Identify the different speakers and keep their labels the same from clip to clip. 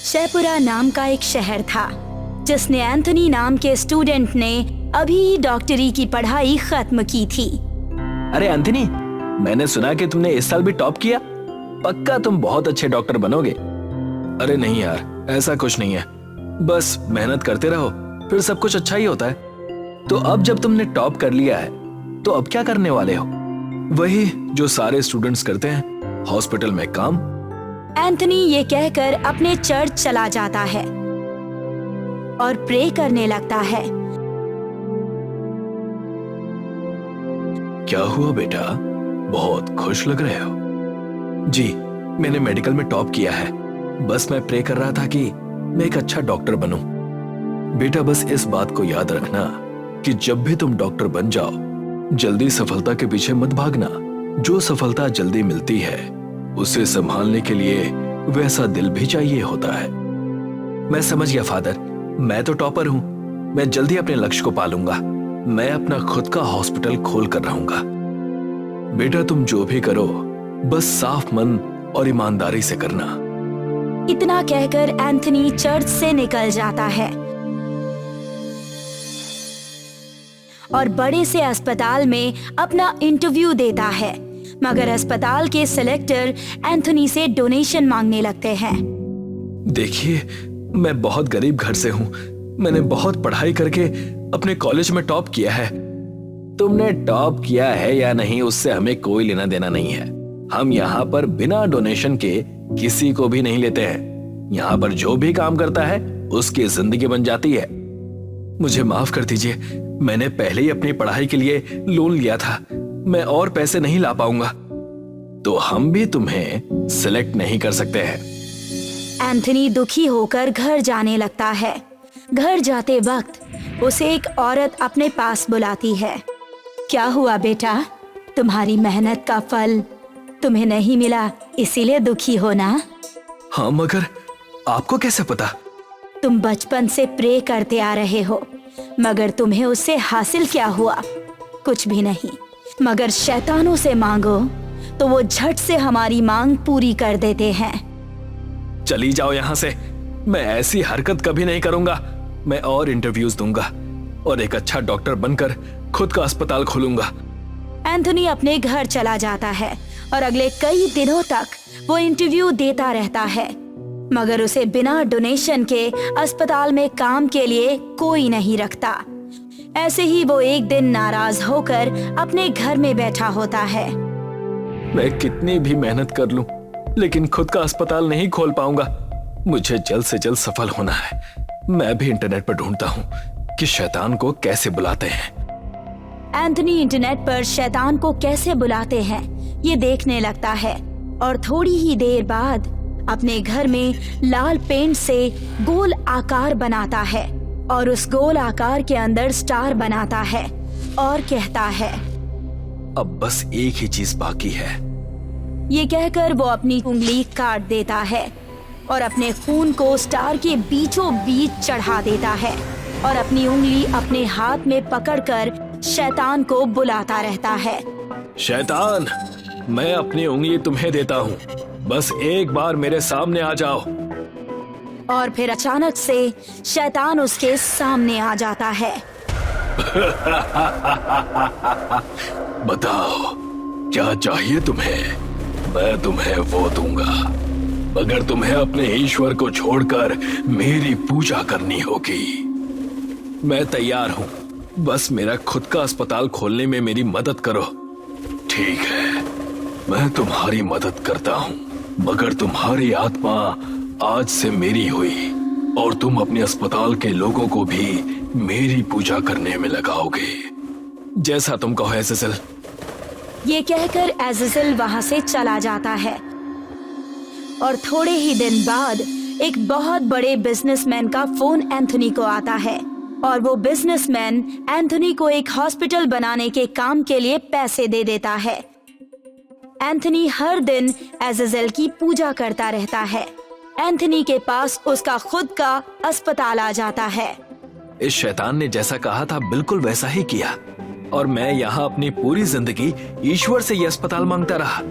Speaker 1: शैपुरा नाम का एक शहर था जिसने एंथनी नाम के स्टूडेंट ने अभी डॉक्टरी की पढ़ाई खत्म की थी।
Speaker 2: अरे एंथनी, मैंने सुना कि तुमने इस साल भी टॉप किया। पक्का तुम बहुत अच्छे डॉक्टर बनोगे। अरे नहीं यार, ऐसा कुछ नहीं है, बस मेहनत करते रहो, फिर सब कुछ अच्छा ही होता है। तो अब जब तुमने टॉप कर लिया है तो अब क्या करने वाले हो? वही जो सारे स्टूडेंट्स करते हैं, हॉस्पिटल में काम।
Speaker 1: एंथनी ये कहकर अपने चर्च चला जाता है और प्रे करने लगता है।
Speaker 2: क्या हुआ बेटा, बहुत खुश लग रहे हो? जी, मैंने मेडिकल में टॉप किया है। बस मैं प्रे कर रहा था कि मैं एक अच्छा डॉक्टर बनूं। बेटा बस इस बात को याद रखना कि जब भी तुम डॉक्टर बन जाओ, जल्दी सफलता के पीछे मत भागना। जो सफलता जल्दी मिलती है उसे संभालने के लिए वैसा दिल भी चाहिए होता है। मैं समझ गया फादर, मैं तो टॉपर हूं। मैं जल्दी अपने लक्ष्य को पालूंगा। मैं अपना खुद का हॉस्पिटल खोल कर रहूंगा। बेटा तुम जो भी करो बस साफ मन और ईमानदारी से करना।
Speaker 1: इतना कहकर एंथनी चर्च से निकल जाता है और बड़े से अस्पताल में अपना इंटरव्यू देता है। मगर अस्पताल के सिलेक्टर एंथनी से डोनेशन मांगने लगते हैं।
Speaker 2: देखिए, मैं बहुत गरीब घर से हूं। मैंने बहुत पढ़ाई करके अपने कॉलेज में टॉप किया है। तुमने टॉप किया है या नहीं उससे हमें कोई लेना देना नहीं है। हम यहाँ पर बिना डोनेशन के किसी को भी नहीं लेते हैं। यहाँ पर जो भी काम करता है उसकी जिंदगी बन जाती है। मुझे माफ कर दीजिए, मैंने पहले ही अपनी पढ़ाई के लिए लोन लिया था। मैं और पैसे नहीं ला पाऊंगा, तो हम भी तुम्हें सिलेक्ट नहीं कर सकते हैं।
Speaker 1: एंथनी दुखी होकर घर जाने लगता है। घर जाते वक्त उसे एक औरत अपने पास बुलाती है। क्या हुआ बेटा, तुम्हारी मेहनत का फल तुम्हें नहीं मिला, इसीलिए दुखी हो ना?
Speaker 2: हाँ, मगर आपको कैसे पता?
Speaker 1: तुम बचपन से प्रे करते आ रहे हो, मगर तुम्हें उससे हासिल क्या हुआ? कुछ भी नहीं। मगर शैतानों से मांगो तो वो झट से हमारी मांग पूरी कर देते हैं।
Speaker 2: चली जाओ यहाँ से। मैं ऐसी हरकत कभी नहीं करूंगा। मैं और इंटरव्यूज दूंगा और एक अच्छा डॉक्टर बनकर खुद का अस्पताल खोलूंगा।
Speaker 1: एंथनी अपने घर चला जाता है और अगले कई दिनों तक वो इंटरव्यू देता रहता है, मगर उसे बिना डोनेशन के अस्पताल में काम के लिए कोई नहीं रखता। ऐसे ही वो एक दिन नाराज होकर अपने घर में बैठा होता है।
Speaker 2: मैं कितनी भी मेहनत कर लूं, लेकिन खुद का अस्पताल नहीं खोल पाऊंगा। मुझे जल्द से जल्द सफल होना है। मैं भी इंटरनेट पर ढूंढता हूँ कि शैतान को कैसे बुलाते हैं।
Speaker 1: एंथनी इंटरनेट पर शैतान को कैसे बुलाते हैं ये देखने लगता है और थोड़ी ही देर बाद अपने घर में लाल पेंट से गोल आकार बनाता है और उस गोल आकार के अंदर स्टार बनाता है और कहता है,
Speaker 2: अब बस एक ही चीज बाकी है।
Speaker 1: ये कहकर वो अपनी उंगली काट देता है और अपने खून को स्टार के बीचों बीच चढ़ा देता है और अपनी उंगली अपने हाथ में पकड़कर शैतान को बुलाता रहता है।
Speaker 2: शैतान, मैं अपनी उंगली तुम्हें देता हूँ, बस एक बार मेरे सामने आ जाओ।
Speaker 1: और फिर अचानक से शैतान उसके सामने आ जाता है।
Speaker 2: बताओ क्या चाहिए तुम्हें? मैं तुम्हें वो दूंगा, मगर तुम्हें अपने ईश्वर को छोड़कर मेरी पूजा करनी होगी। मैं तैयार हूँ, बस मेरा खुद का अस्पताल खोलने में मेरी मदद करो। ठीक है, मैं तुम्हारी मदद करता हूँ, मगर तुम्हारी आत्मा आज से मेरी हुई और तुम अपने अस्पताल के लोगों को भी मेरी पूजा करने में लगाओगे। जैसा तुम कहो एज़ेज़ेल।
Speaker 1: ये कहकर एज़ेज़ेल वहां से चला जाता है और थोड़े ही दिन बाद एक बहुत बड़े बिजनेसमैन का फोन एंथनी को आता है और वो बिजनेसमैन एंथनी को एक हॉस्पिटल बनाने के काम के लिए पैसे दे देता है। एंथनी हर दिन एज़ेज़ेल की पूजा करता रहता है। एंथनी के पास उसका खुद का अस्पताल आ जाता है।
Speaker 2: इस शैतान ने जैसा कहा था बिल्कुल वैसा ही किया और मैं यहाँ अपनी पूरी जिंदगी ईश्वर से यह अस्पताल मांगता रहा,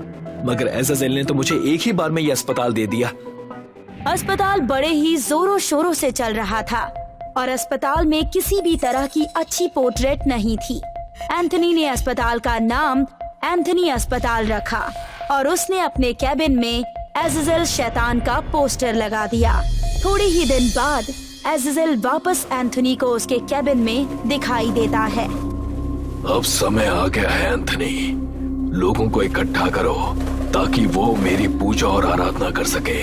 Speaker 2: मगर एज़ेज़ेल ने तो मुझे एक ही बार में यह अस्पताल दे दिया।
Speaker 1: अस्पताल बड़े ही जोरों शोरों से चल रहा था और अस्पताल में किसी भी तरह की अच्छी पोर्ट्रेट नहीं थी। एंथनी ने अस्पताल का नाम एंथनी अस्पताल रखा और उसने अपने कैबिन में एज़ेज़ेल शैतान का पोस्टर लगा दिया। थोड़े ही दिन बाद एज़ेज़ेल वापस एंथनी को उसके कैबिन में दिखाई देता है।
Speaker 2: अब समय आ गया है एंथनी, लोगों को इकट्ठा करो ताकि वो मेरी पूजा और आराधना कर सके।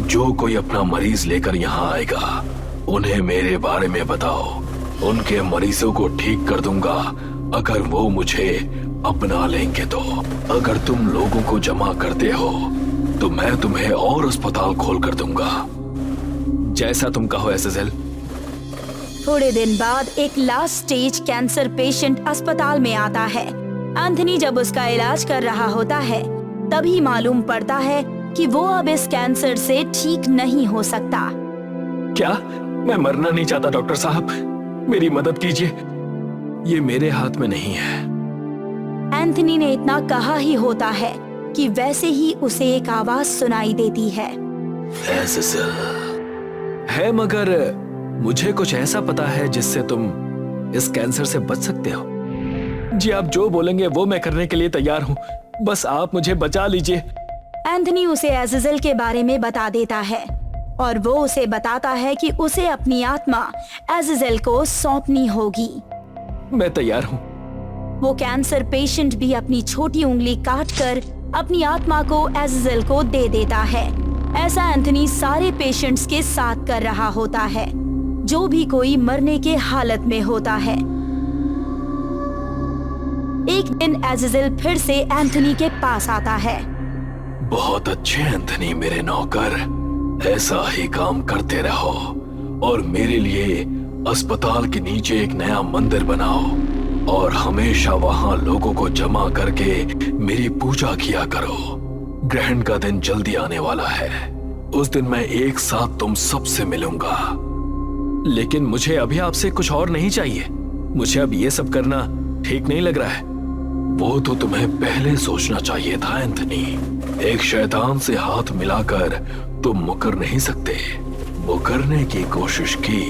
Speaker 2: जो कोई अपना मरीज लेकर यहाँ आएगा उन्हें मेरे बारे में बताओ। उनके मरीजों को ठीक कर दूंगा अगर वो मुझे अपना लेंगे तो। अगर तुम लोगों को जमा करते हो तो मैं तुम्हें और अस्पताल खोल कर दूंगा। जैसा तुम कहो एज़ेज़ेल।
Speaker 1: थोड़े दिन बाद एक लास्ट स्टेज कैंसर पेशेंट अस्पताल में आता है। एंथनी जब उसका इलाज कर रहा होता है तभी मालूम पड़ता है कि वो अब इस कैंसर से ठीक नहीं हो सकता।
Speaker 2: क्या? मैं मरना नहीं चाहता डॉक्टर साहब, मेरी मदद कीजिए। ये मेरे हाथ में नहीं है।
Speaker 1: एंथनी ने इतना कहा ही होता है कि वैसे ही उसे एक आवाज सुनाई देती है।
Speaker 2: एज़ेज़ेल है, मगर मुझे कुछ ऐसा पता है जिससे तुम इस कैंसर से बच सकते हो। जी आप जो बोलेंगे वो मैं करने के लिए तैयार हूँ, बस आप मुझे बचा लीजिए।
Speaker 1: एंथनी उसे एज़ेज़ेल के बारे में बता देता है और वो उसे बताता है कि उसे अपनी आत्मा एज़ेज़ेल को सौंपनी होगी।
Speaker 2: मैं तैयार हूँ।
Speaker 1: वो कैंसर पेशेंट भी अपनी छोटी उंगली काटकर अपनी आत्मा को एज़ेज़ेल को दे देता है। ऐसा एंथनी सारे पेशेंट्स के साथ कर रहा होता है, जो भी कोई मरने के हालत में होता है। एक दिन एज़ेज़ेल फिर से एंथनी के पास आता है।
Speaker 2: बहुत अच्छे एंथनी मेरे नौकर, ऐसा ही काम करते रहो और मेरे लिए अस्पताल के नीचे एक नया मंदिर बनाओ और हमेशा वहाँ लोगों को जमा करके मेरी पूजा किया करो। ग्रहण का दिन जल्दी आने वाला है, उस दिन मैं एक साथ तुम सबसे मिलूंगा। लेकिन मुझे अभी आपसे कुछ और नहीं चाहिए। मुझे अब ये सब करना ठीक नहीं लग रहा है। वो तो तुम्हें पहले सोचना चाहिए था एंथनी। एक शैतान से हाथ मिलाकर तुम मुकर नहीं सकते। मुकरने की कोशिश की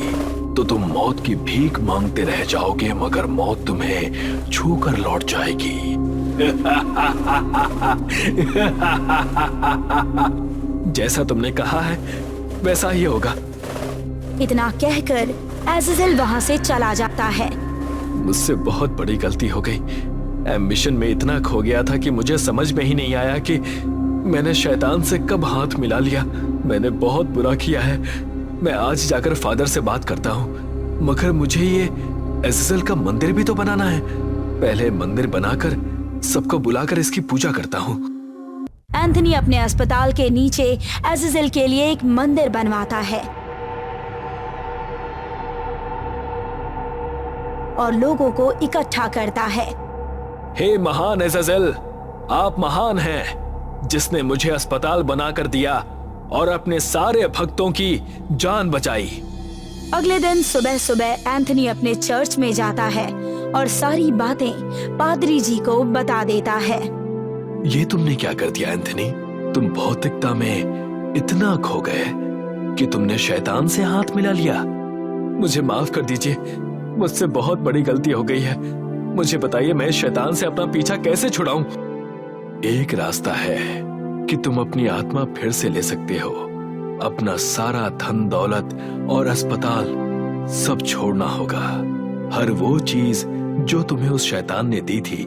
Speaker 2: तो तुम मौत की भीख मांगते रह जाओगे, मगर मौत तुम्हें छू कर लौट जाएगी। जैसा तुमने कहा है वैसा ही होगा।
Speaker 1: इतना कहकर एज़ेज़ेल वहाँ से चला जाता है।
Speaker 2: मुझसे बहुत बड़ी गलती हो गई। एम्बिशन में इतना खो गया था कि मुझे समझ में ही नहीं आया कि मैंने शैतान से कब हाथ मिला लिया। मैंने बहुत बुरा किया है। मैं आज जाकर फादर से बात करता हूँ, मगर मुझे ये एज़ेज़ेल का मंदिर भी तो बनाना है। पहले मंदिर बनाकर सबको बुलाकर इसकी पूजा करता हूँ।
Speaker 1: एंथनी अपने अस्पताल के नीचे एज़ेज़ेल के लिए एक मंदिर बनवाता है और लोगों को इकट्ठा करता है।
Speaker 2: हे महान एज़ेज़ेल, आप महान हैं, जिसने मुझे अस्पताल बनाकर दिया और अपने सारे भक्तों की जान बचाई।
Speaker 1: अगले दिन सुबह सुबह एंथनी अपने चर्च में जाता है और सारी बातें पादरी जी को बता देता है।
Speaker 2: ये तुमने क्या कर दिया एंथनी? तुम भौतिकता में इतना खो गए कि तुमने शैतान से हाथ मिला लिया। मुझे माफ कर दीजिए, मुझसे बहुत बड़ी गलती हो गई है। मुझे बताइए मैं शैतान से अपना पीछा कैसे छुड़ाऊं? एक रास्ता है कि तुम अपनी आत्मा फिर से ले सकते हो। अपना सारा धन दौलत और अस्पताल सब छोड़ना होगा। हर वो चीज जो तुम्हें उस शैतान ने दी थी,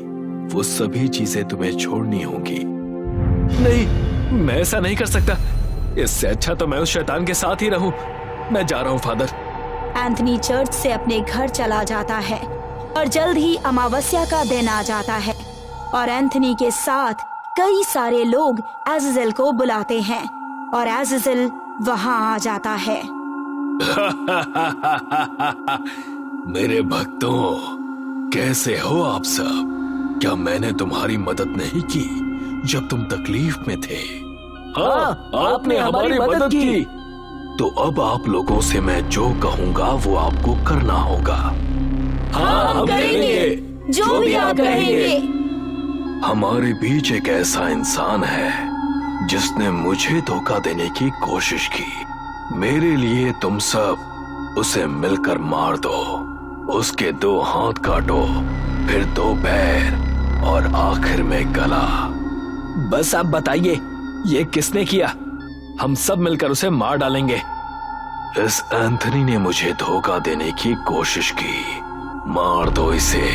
Speaker 2: वो सभी चीजें तुम्हें छोड़नी होंगी। नहीं, मैं ऐसा नहीं कर सकता। इससे अच्छा तो मैं उस शैतान के साथ ही रहूं। मैं जा रहा हूं फादर।
Speaker 1: एंथनी चर्च से अपने घर चला जाता है और जल्द ही अमावस्या का दिन आ जाता है और एंथनी के साथ कई सारे लोग एज़ेज़ेल को बुलाते हैं और एज़ेज़ेल वहां आ जाता है।
Speaker 2: मेरे भक्तों, कैसे हो आप सब? क्या मैंने तुम्हारी मदद नहीं की जब तुम तकलीफ में थे? हाँ, आपने हमारी मदद की। तो अब आप लोगों से मैं जो कहूंगा वो आपको करना होगा।
Speaker 1: हाँ, हम करेंगे जो भी आप कहेंगे।
Speaker 2: हमारे बीच एक ऐसा इंसान है जिसने मुझे धोखा देने की कोशिश की। मेरे लिए तुम सब उसे मिलकर मार दो। उसके 2 हाथ काटो, फिर 2 पैर और आखिर में गला। बस आप बताइए ये किसने किया? हम सब मिलकर उसे मार डालेंगे। इस एंथनी ने मुझे धोखा देने की कोशिश की। मार दो इसे।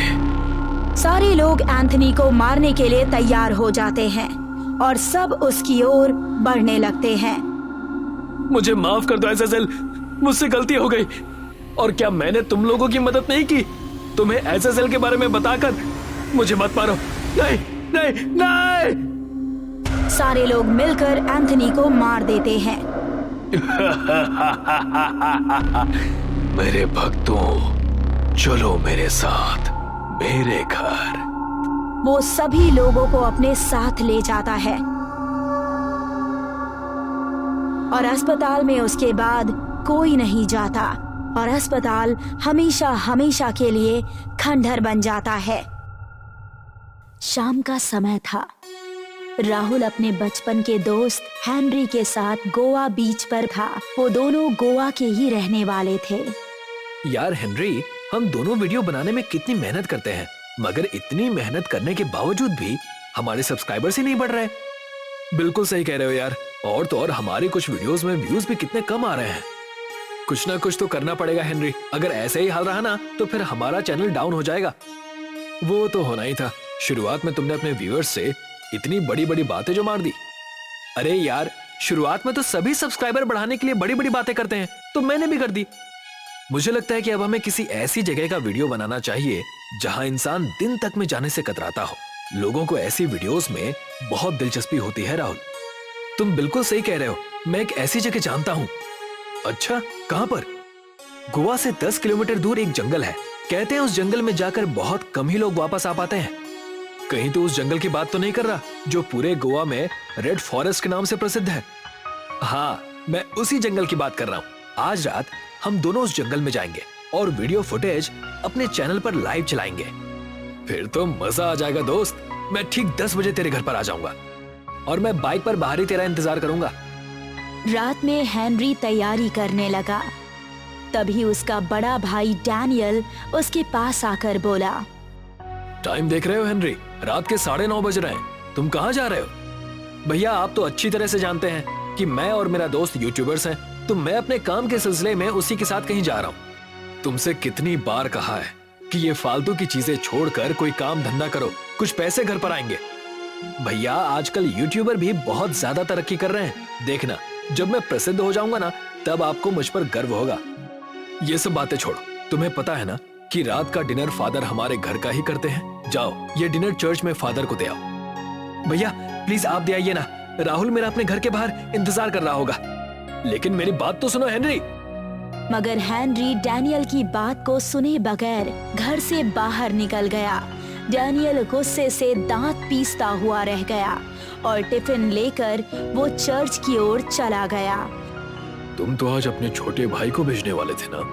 Speaker 1: सारे लोग एंथनी को मारने के लिए तैयार हो जाते हैं और सब उसकी ओर बढ़ने लगते हैं।
Speaker 2: मुझे माफ कर दो एसएसएल, मुझसे गलती हो गई। और क्या मैंने तुम लोगों की मदद नहीं की? तुम्हें एसएसएल के बारे में बताकर मुझे मत मारो। नहीं नहीं नहीं।
Speaker 1: सारे लोग मिलकर एंथनी को मार देते हैं।
Speaker 2: मेरे भक्तों, चलो मेरे साथ मेरे घर।
Speaker 1: वो सभी लोगों को अपने साथ ले जाता है और अस्पताल में उसके बाद कोई नहीं जाता और अस्पताल हमेशा हमेशा के लिए खंडहर बन जाता है। शाम का समय था। राहुल अपने बचपन के दोस्त हेनरी के साथ गोवा बीच पर था। वो दोनों गोवा के ही रहने वाले थे।
Speaker 2: यार हेनरी, हम दोनों वीडियो बनाने में कितनी मेहनत करते हैं, मगर इतनी मेहनत करने के बावजूद भी हमारे सब्सक्राइबर्स ही नहीं बढ़ रहे। बिल्कुल सही कह रहे हो यार। और तो और हमारी कुछ वीडियोस में व्यूज भी कितने कम आ रहे हैं। कुछ ना कुछ तो करना पड़ेगा हेनरी। अगर ऐसे ही हाल रहा ना तो फिर हमारा चैनल डाउन हो जाएगा। वो तो होना ही था। शुरुआत में तुमने अपने व्यूअर्स से इतनी बड़ी बड़ी बातें जो मार दी। अरे यार, शुरुआत में तो सभी सब्सक्राइबर बढ़ाने के लिए बड़ी बड़ी बातें करते हैं, तो मैंने भी कर दी। मुझे लगता है कि अब हमें किसी ऐसी जगह का वीडियो बनाना चाहिए जहां इंसान दिन तक में जाने से कतराता हो। लोगों को ऐसी वीडियोस में बहुत दिलचस्पी होती है राहुल। तुम बिल्कुल सही कह रहे हो। मैं एक ऐसी जगह जानता हूँ। अच्छा, कहां पर? गोवा से 10 किलोमीटर दूर एक जंगल है। कहते हैं उस जंगल में जाकर बहुत कम ही लोग वापस आ पाते हैं। कहीं तो उस जंगल की बात तो नहीं कर रहा जो पूरे गोवा में रेड फॉरेस्ट के नाम से प्रसिद्ध है? हाँ, मैं उसी जंगल की बात कर रहा हूँ। आज रात हम दोनों उस जंगल में जाएंगे और वीडियो फुटेज अपने चैनल पर लाइव चलाएंगे। फिर तो मजा आ जाएगा दोस्त। मैं ठीक 10 बजे तेरे घर पर आ जाऊंगा और मैं बाइक पर बाहर ही तेरा इंतजार करूंगा।
Speaker 1: रात में हेनरी तैयारी करने लगा। तभी उसका बड़ा भाई डैनियल उसके पास आकर बोला,
Speaker 2: टाइम देख रहे हो हेनरी? रात के 9:30 बज रहे हैं। तुम कहाँ जा रहे हो? भैया, आप तो अच्छी तरह से जानते हैं कि मैं और मेरा दोस्त यूट्यूबर्स हैं, तो मैं अपने काम के सिलसिले में उसी के साथ कहीं जा रहा हूँ। तुमसे कितनी बार कहा है कि ये फालतू की चीजें छोड़कर कोई काम धंधा करो, कुछ पैसे घर पर आएंगे। भैया, आजकल यूट्यूबर भी बहुत ज्यादा तरक्की कर रहे हैं। देखना, जब मैं प्रसिद्ध हो जाऊंगा ना, तब आपको मुझ पर गर्व होगा। ये सब बातें छोड़ो। तुम्हें पता है ना कि रात का डिनर फादर हमारे घर का ही करते हैं। जाओ, ये डिनर चर्च में फादर को दे आओ। भैया प्लीज आप दे आइए ना। राहुल मेरा अपने घर के बाहर इंतजार कर रहा होगा। लेकिन मेरी बात तो सुनो हेनरी।
Speaker 1: मगर हेनरी डैनियल की बात को सुने बगैर घर से बाहर निकल गया। डैनियल गुस्से से दांत पीसता हुआ रह गया और टिफिन लेकर वो चर्च की ओर चला गया।
Speaker 2: तुम तो आज अपने छोटे भाई को भेजने वाले थे ना?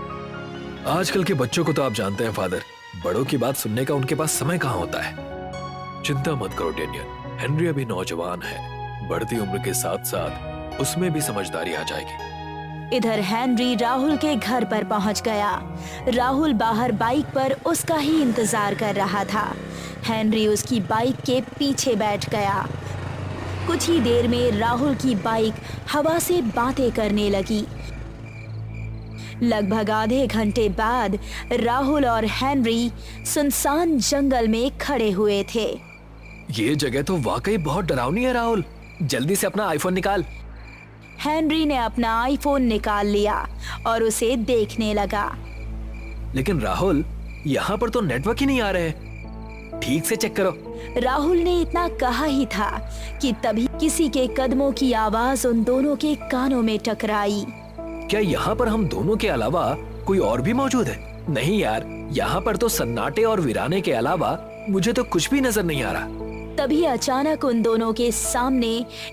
Speaker 2: आजकल के बच्चों को तो आप जानते हैं फादर, बड़ों की बात सुनने का उनके पास समय कहाँ होता है। चिंता मत करो डैनियल, हेनरी अभी नौजवान है। बढ़ती उम्र के साथ साथ उसमें भी समझदारी आ जाएगी।
Speaker 1: इधर हेनरी राहुल के घर पर पहुंच गया। राहुल बाहर बाइक पर उसका ही इंतजार कर रहा था। हेनरी उसकी बाइक के पीछे बैठ गया। कुछ ही देर में राहुल की बाइक हवा से बातें करने लगी। लगभग आधे घंटे बाद राहुल और हेनरी सुनसान जंगल में खड़े हुए थे।
Speaker 2: ये जगह तो वाकई बहुत डरावनी है राहुल। जल्दी से अपना आईफोन निकाल।
Speaker 1: हेनरी ने अपना आईफोन निकाल लिया और उसे देखने लगा।
Speaker 2: लेकिन राहुल, यहाँ पर तो नेटवर्क ही नहीं आ रहे। ठीक से चेक करो।
Speaker 1: राहुल ने इतना कहा ही था कि तभी किसी के कदमों की आवाज उन दोनों के कानों में टकराई।
Speaker 2: क्या यहाँ पर हम दोनों के अलावा कोई और भी मौजूद है? नहीं यार, यहाँ पर तो सन्नाटे और वीराने के अलावा मुझे तो कुछ भी नजर नहीं आ रहा।
Speaker 1: तभी अचानक उन दोनों के सामने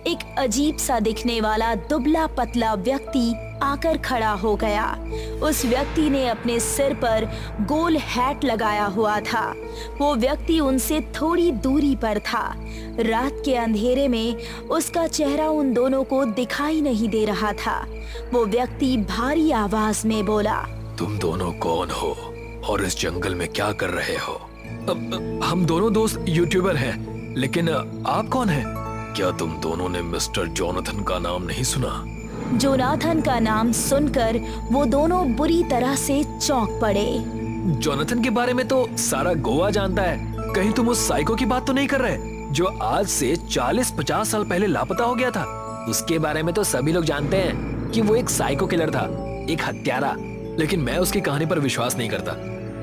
Speaker 1: एक अजीब सा दिखने वाला दुबला पतला व्यक्ति आकर खड़ा हो गया। उस व्यक्ति ने अपने सिर पर गोल हैट लगाया हुआ था। वो व्यक्ति उनसे थोड़ी दूरी पर था। रात के अंधेरे में उसका चेहरा उन दोनों को दिखाई नहीं दे रहा था। वो व्यक्ति भारी आवाज में बोला,
Speaker 2: तुम दोनों कौन हो और इस जंगल में क्या कर रहे हो? हम दोनों दोस्त यूट्यूबर हैं, लेकिन आप कौन हैं? क्या तुम दोनों ने मिस्टर जोनाथन का नाम नहीं सुना?
Speaker 1: जोनाथन का नाम सुनकर वो दोनों बुरी तरह से चौंक पड़े।
Speaker 2: जोनाथन के बारे में तो सारा गोवा जानता है। कहीं तुम उस साइको की बात तो नहीं कर रहे जो आज से 40-50 साल पहले लापता हो गया था? उसके बारे में तो सभी लोग जानते हैं कि वो एक साइको किलर था, एक हत्यारा। लेकिन मैं उसकी कहानी पर विश्वास नहीं करता।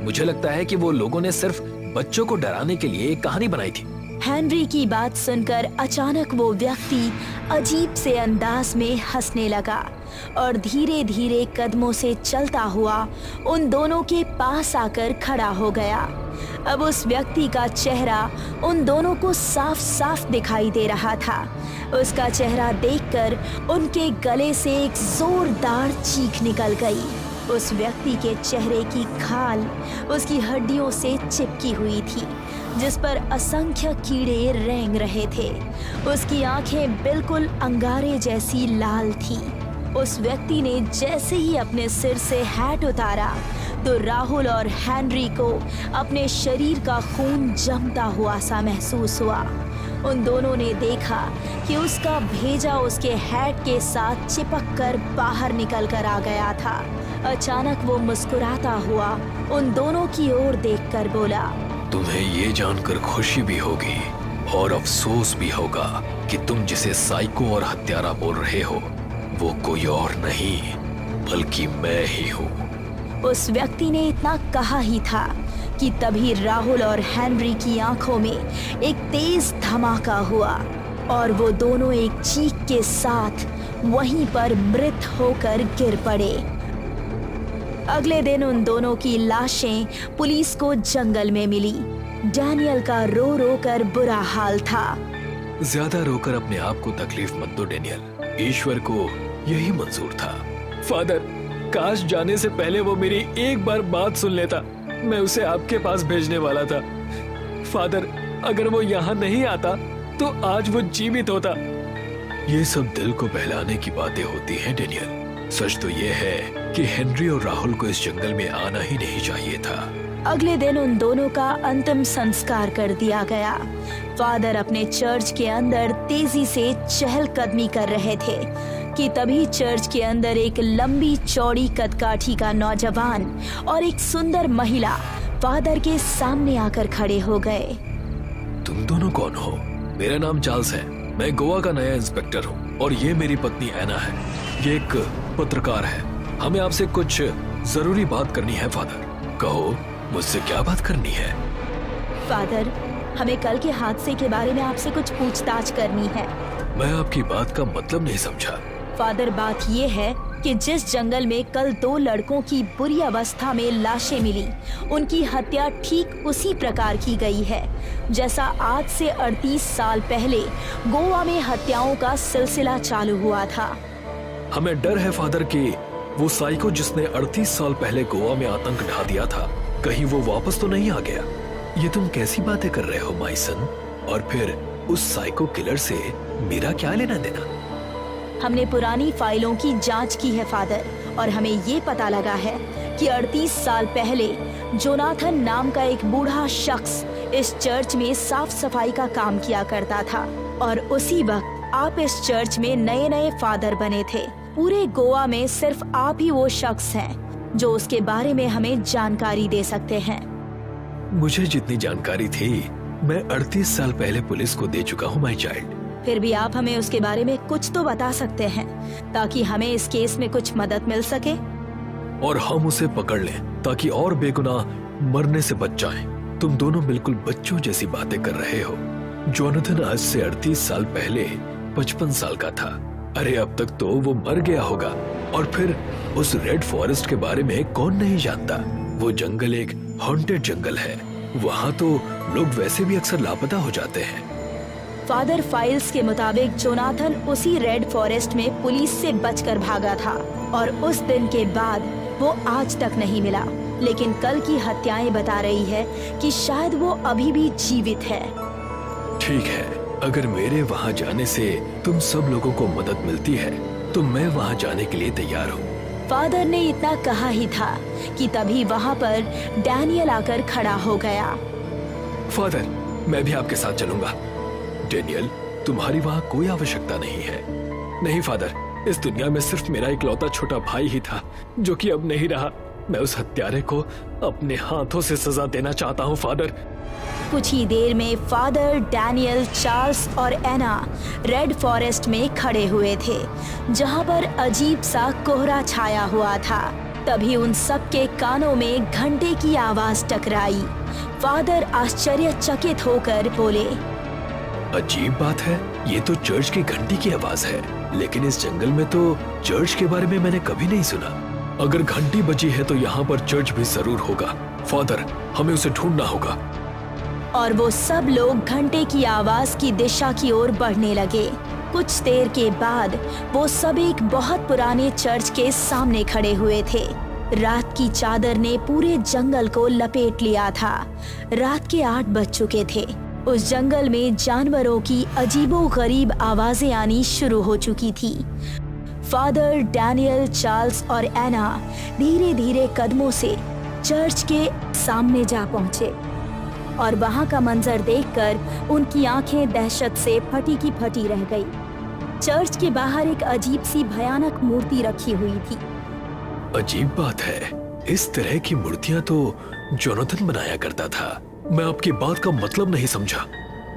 Speaker 2: मुझे लगता है कि वो लोगों ने सिर्फ बच्चों को डराने के लिए एक कहानी बनाई थी।
Speaker 1: हेनरी की बात सुनकर अचानक वो व्यक्ति अजीब से अंदाज में हंसने लगा और धीरे धीरे कदमों से चलता हुआ उन दोनों के पास आकर खड़ा हो गया। अब उस व्यक्ति का चेहरा उन दोनों को साफ साफ दिखाई दे रहा था। उसका चेहरा देखकर उनके गले से एक जोरदार चीख निकल गई। उस व्यक्ति के चेहरे की खाल उसकी हड्डियों से चिपकी हुई थी, जिस पर असंख्य कीड़े रेंग रहे थे। उसकी आंखें बिल्कुल अंगारे जैसी लाल थी। उस व्यक्ति ने जैसे ही अपने सिर से हैट उतारा तो राहुल और हेनरी को अपने शरीर का खून जमता हुआ सा महसूस हुआ। उन दोनों ने देखा कि उसका भेजा उसके हैट के साथ चिपक कर बाहर निकल कर आ गया था। अचानक वो मुस्कुराता हुआ उन दोनों की ओर देखकर बोला,
Speaker 2: तुम्हें ये जानकर खुशी भी होगी और अफसोस भी होगा कि तुम जिसे साइको और हत्यारा बोल रहे हो वो कोई और नहीं बल्कि मैं ही हूँ।
Speaker 1: उस व्यक्ति ने इतना कहा ही था कि तभी राहुल और हेनरी की आंखों में एक तेज धमाका हुआ और वो दोनों एक चीख के साथ वहीं पर मृत होकर गिर पड़े। अगले दिन उन दोनों की लाशें पुलिस को जंगल में मिली। डैनियल का रो रो कर बुरा हाल था।
Speaker 2: ज्यादा रोकर अपने आप को तकलीफ मत दो डैनियल, ईश्वर को यही मंजूर था। फादर, काश जाने से पहले वो मेरी एक बार बात सुन लेता। मैं उसे आपके पास भेजने वाला था। फादर, अगर वो यहाँ नहीं आता तो आज वो जीवित होता। ये सब दिल को बहलाने की बातें होती हैं डैनियल। सच तो ये है कि हेनरी और राहुल को इस जंगल में आना ही नहीं चाहिए था।
Speaker 1: अगले दिन उन दोनों का अंतिम संस्कार कर दिया गया। फादर अपने चर्च के अंदर तेजी से चहलकदमी कर रहे थे कि तभी चर्च के अंदर एक लंबी चौड़ी कदकाठी का नौजवान और एक सुंदर महिला फादर के सामने आकर खड़े हो गए।
Speaker 2: तुम दोनों कौन हो? मेरा नाम चार्ल्स है। मैं गोवा का नया इंस्पेक्टर हूँ और ये मेरी पत्नी ऐना है। ये एक पत्रकार है। हमें आपसे कुछ जरूरी बात करनी है फादर। कहो, मुझसे क्या बात करनी है?
Speaker 1: फादर, हमें कल के हादसे के बारे में आपसे कुछ पूछताछ करनी है।
Speaker 2: मैं आपकी बात का मतलब नहीं समझा।
Speaker 1: फादर, बात ये है कि जिस जंगल में कल 2 लड़कों की बुरी अवस्था में लाशें मिली, उनकी हत्या ठीक उसी प्रकार की गई है जैसा आज से 38 साल पहले गोवा में हत्याओं का सिलसिला चालू हुआ था।
Speaker 2: हमें डर है फादर कि वो साइको जिसने 38 साल पहले गोवा में आतंक ढा दिया था, कहीं वो वापस तो नहीं आ गया। ये तुम कैसी बातें कर रहे हो माइसन? और फिर उस साइको किलर से मेरा क्या लेना देना?
Speaker 1: हमने पुरानी फाइलों की जांच की है फादर, और हमें ये पता लगा है कि 38 साल पहले जोनाथन नाम का एक बूढ़ा शख्स इस चर्च में साफ सफाई का काम किया करता था और उसी वक्त आप इस चर्च में नए नए फादर बने थे। पूरे गोवा में सिर्फ आप ही वो शख्स हैं जो उसके बारे में हमें जानकारी दे सकते हैं।
Speaker 2: मुझे जितनी जानकारी थी मैं 38 साल पहले पुलिस को दे चुका हूँ माय चाइल्ड।
Speaker 1: फिर भी आप हमें उसके बारे में कुछ तो बता सकते हैं ताकि हमें इस केस में कुछ मदद मिल सके
Speaker 2: और हम उसे पकड़ लें ताकि और बेगुनाह मरने से बच जाएं। तुम दोनों बिल्कुल बच्चों जैसी बातें कर रहे हो। जोनाथन आज से 38 साल पहले 55 साल का था। अरे अब तक तो वो मर गया होगा। और फिर उस रेड फॉरेस्ट के बारे में कौन नहीं जानता? वो जंगल एक हॉन्टेड जंगल है। वहाँ तो लोग वैसे भी अक्सर लापता हो जाते हैं।
Speaker 1: फादर फाइल्स के मुताबिक जोनाथन उसी रेड फॉरेस्ट में पुलिस से बचकर भागा था और उस दिन के बाद वो आज तक नहीं मिला। लेकिन कल की हत्याएं बता रही है कि शायद वो अभी भी जीवित है।
Speaker 2: ठीक है, अगर मेरे वहाँ जाने से तुम सब लोगों को मदद मिलती है तो मैं वहाँ जाने के लिए तैयार हूँ।
Speaker 1: फादर ने इतना कहा ही था कि तभी वहाँ पर डैनियल आकर खड़ा हो गया।
Speaker 2: फादर, मैं भी आपके साथ चलूंगा। डैनियल, तुम्हारी वहाँ कोई आवश्यकता नहीं है। नहीं फादर, इस दुनिया में सिर्फ मेरा इकलौता छोटा भाई ही था जो कि अब नहीं रहा। मैं उस हत्यारे को अपने हाथों से सजा देना चाहता हूँ फादर।
Speaker 1: कुछ ही देर में फादर, डैनियल, चार्ल्स और एना रेड फॉरेस्ट में खड़े हुए थे जहाँ पर अजीब सा कोहरा छाया हुआ था। तभी उन सब के कानों में घंटे की आवाज टकराई। फादर आश्चर्यचकित होकर बोले,
Speaker 2: अजीब बात है, ये तो चर्च की घंटी की आवाज है, लेकिन इस जंगल में तो चर्च के बारे में मैंने कभी नहीं सुना। अगर घंटी बजी है तो यहाँ पर चर्च भी जरूर होगा। फादर, हमें उसे ढूंढना होगा।
Speaker 1: और वो सब लोग घंटे की आवाज की दिशा की ओर बढ़ने लगे। कुछ देर के बाद वो सब एक बहुत पुराने चर्च के सामने खड़े हुए थे। रात की चादर ने पूरे जंगल को लपेट लिया था। रात के 8 बज चुके थे। उस जंगल में जानवरों की अजीबोगरीब आवाजें आनी शुरू हो चुकी थी। फादर, डैनियल, चार्ल्स और एना धीरे धीरे कदमों से चर्च के सामने जा पहुंचे और वहां का मंजर देखकर उनकी आंखें दहशत से फटी की फटी रह गई। चर्च के बाहर एक अजीब सी भयानक मूर्ति रखी हुई थी।
Speaker 2: अजीब बात है, इस तरह की मूर्तियां तो जोनाथन बनाया करता था। मैं आपकी बात का मतलब नहीं समझा।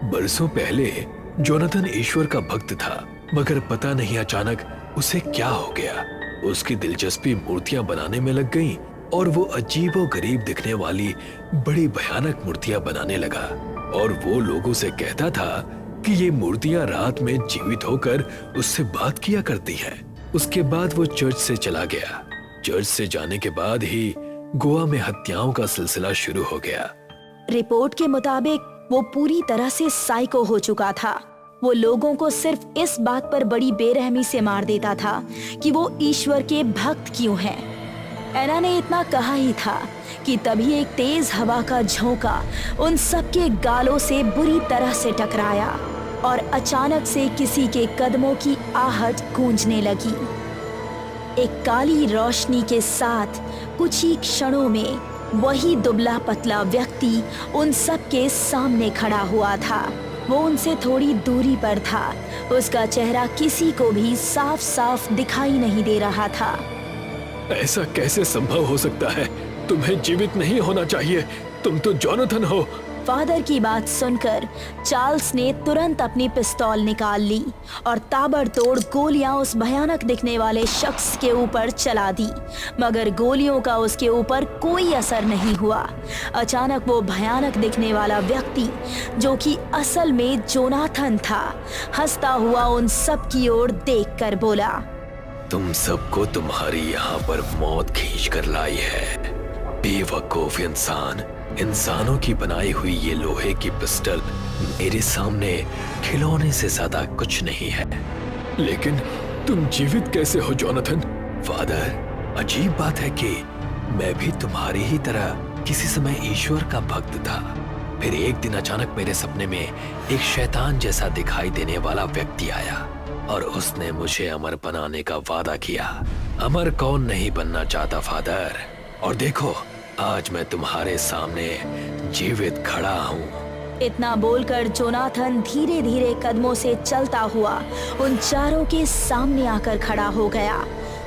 Speaker 2: बरसों पहले जोनाथन ईश्वर का भक्त था, मगर पता नहीं अचानक उसे क्या हो गया। उसकी दिलचस्पी मूर्तियां बनाने में लग गई और वो अजीब और गरीब दिखने वाली बड़ी भयानक मूर्तियां बनाने लगा। और वो लोगों से कहता था कि ये मूर्तियां रात में जीवित होकर उससे बात किया करती हैं। उसके बाद वो चर्च से चला गया। चर्च से जाने के बाद ही गोवा में हत्याओं का सिलसिला शुरू हो गया।
Speaker 1: रिपोर्ट के मुताबिक वो पूरी तरह से साइको हो चुका था। वो लोगों को सिर्फ इस बात पर बड़ी बेरहमी से मार देता था कि वो ईश्वर के भक्त क्यों हैं। एना ने इतना कहा ही था कि तभी एक तेज हवा का झोंका उन सबके गालों से बुरी तरह से टकराया और अचानक से किसी के कदमों की आहट गूंजने लगी। एक काली रोशनी के साथ कुछ ही क्षणों में वही दुबला पतला व्यक्ति उन सब के सामने खड़ा हुआ था। वो उनसे थोड़ी दूरी पर था। उसका चेहरा किसी को भी साफ साफ दिखाई नहीं दे रहा था।
Speaker 2: ऐसा कैसे संभव हो सकता है? तुम्हें जीवित नहीं होना चाहिए। तुम तो जोनाथन हो।
Speaker 1: फादर की बात सुनकर चार्ल्स ने तुरंत अपनी पिस्तौल निकाल ली और ताबड़तोड़ गोलियां उस भयानक दिखने वाले शख्स के ऊपर चला दी, मगर गोलियों का उसके ऊपर कोई असर नहीं हुआ। अचानक वो भयानक दिखने वाला व्यक्ति, जो कि असल में जोनाथन था, हंसता हुआ उन सब की ओर देखकर बोला,
Speaker 2: तुम सबको तुम्हारी यहाँ पर मौत खींच कर लाई है। बेवकूफ इंसान। इंसानों की बनाई हुई ये लोहे की पिस्टल मेरे सामने खिलौने से ज्यादा कुछ नहीं है। लेकिन तुम जीवित कैसे हो जोनाथन? फादर, अजीब बात है कि मैं भी तुम्हारी ही तरह किसी समय ईश्वर का भक्त था। फिर एक दिन अचानक मेरे सपने में एक शैतान जैसा दिखाई देने वाला व्यक्ति आया और उसने मुझे अमर बनाने का वादा किया। अमर कौन नहीं बनना चाहता फादर? और देखो, आज मैं तुम्हारे सामने जीवित खड़ा हूँ।
Speaker 1: इतना बोलकर जोनाथन धीरे धीरे कदमों से चलता हुआ उन चारों के सामने आकर खड़ा हो गया।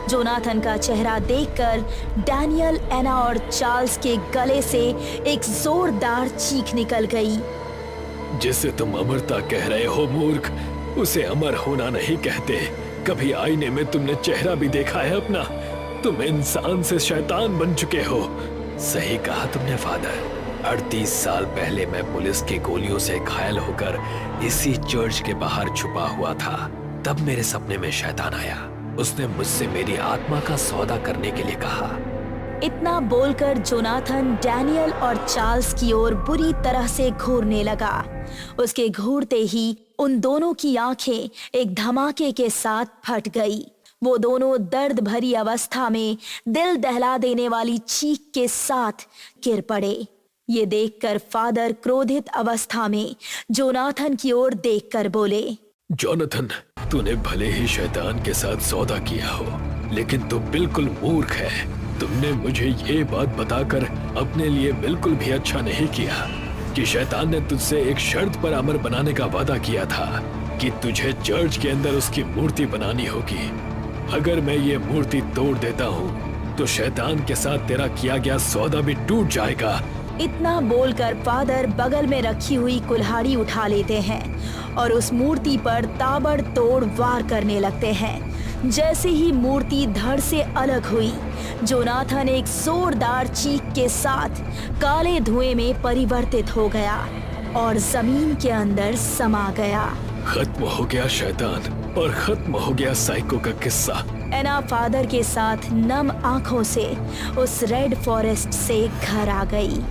Speaker 1: जोनाथन का चेहरा देखकर डैनियल, एना और चार्ल्स के गले से एक जोरदार चीख निकल गई।
Speaker 2: जिसे तुम अमरता कह रहे हो मूर्ख, उसे अमर होना नहीं कहते। कभी आईने में तुमने चेहरा भी देखा है अपना? तुम इंसान से शैतान बन चुके हो। सही कहा तुमने फादर। 38 साल पहले मैं पुलिस की गोलियों से घायल होकर इसी चर्च के बाहर छुपा हुआ था। तब मेरे सपने में शैतान आया। उसने मुझसे मेरी आत्मा का सौदा करने के लिए कहा।
Speaker 1: इतना बोलकर जोनाथन डैनियल और चार्ल्स की ओर बुरी तरह से घूरने लगा। उसके घूरते ही उन दोनों की आंखें एक धमाके के साथ फट गई। वो दोनों दर्द भरी अवस्था में दिल दहला देने वाली चीख के साथ गिर पड़े। ये देखकर फादर क्रोधित अवस्था में जोनाथन की ओर देखकर बोले,
Speaker 2: जोनाथन, तूने भले ही शैतान के साथ सौदा किया हो, लेकिन तू बिल्कुल मूर्ख है। तुमने मुझे ये बात बताकर अपने लिए बिल्कुल भी अच्छा नहीं किया कि शैतान ने तुझसे एक शर्त पर अमर बनाने का वादा किया था कि तुझे चर्च के अंदर उसकी मूर्ति बनानी होगी। अगर मैं ये मूर्ति तोड़ देता हूँ तो शैतान के साथ तेरा किया गया सौदा भी टूट जाएगा।
Speaker 1: इतना बोलकर फादर बगल में रखी हुई कुल्हाड़ी उठा लेते हैं और उस मूर्ति पर ताबड़तोड़ वार करने लगते हैं। जैसे ही मूर्ति धड़ से अलग हुई, जोनाथन एक जोरदार चीख के साथ काले धुएं में परिवर्तित हो गया और जमीन के अंदर समा गया।
Speaker 2: खत्म हो गया शैतान और खत्म हो गया साइको का किस्सा।
Speaker 1: एना फादर के साथ नम आंखों से उस रेड फॉरेस्ट से घर आ गई।